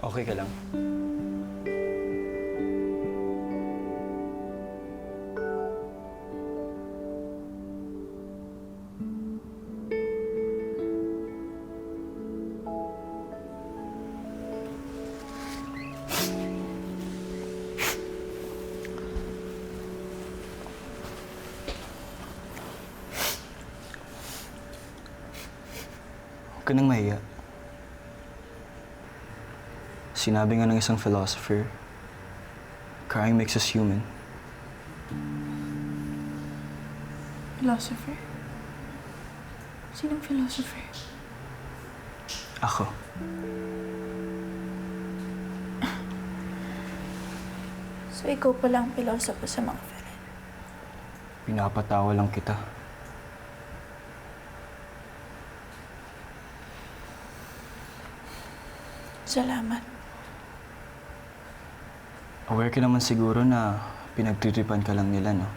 Okay ka lang? Huwag ka nang mahiya. Sinabi nga ng isang philosopher, crying makes us human. Philosopher? Sinong philosopher? Ako. So, ikaw pala ang philosopher sa mga friend. Pinapatawa lang kita. Salamat. Aware ka naman siguro na pinagtitipan ka lang nila, no?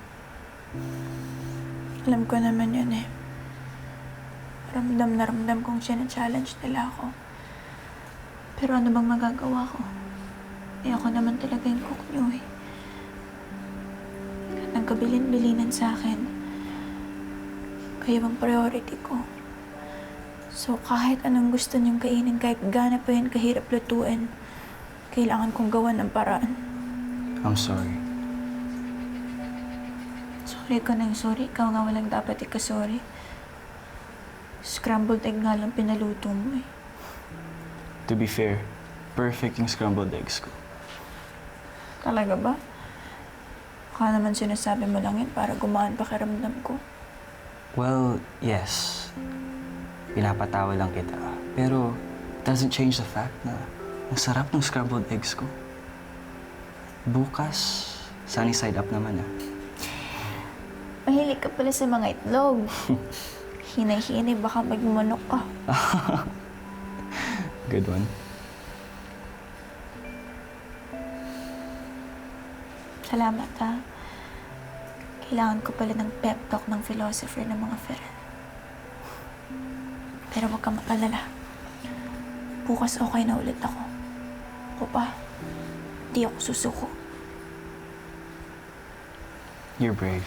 Alam ko naman yun eh. Ramdam na ramdam kong challenge nila ako. Pero ano bang magagawa ko? Eh ako naman talaga yung cook nyo eh. At ang kabilin-bilinan sa akin, kayo ang priority ko. So kahit anong gusto niyong kainin, kahit gaano pa yun kahirap lutuin, kailangan kong gawan ng paraan. I'm sorry. Sorry ka nang sorry. Ikaw nga walang dapat ikasorry. Scrambled egg nga lang pinaluto mo eh. To be fair, perfect yung scrambled eggs ko. Talaga ba? Baka naman sinasabi mo lang yun para gumaan pakiramdam ko. Well, yes. Pinapatawa lang kita. Pero, it doesn't change the fact na ang sarap ng scrambled eggs ko. Bukas, sunny side up naman ah. Mahilig ka pala sa mga itlog. Hinay-hinay, baka magmanok ka. Good one. Salamat ha. Kailangan ko pala ng pep talk ng philosopher ng mga friend. Pero huwag kang mag-alala. Bukas okay na ulit ako. Ako pa, di ako susuko. You're brave.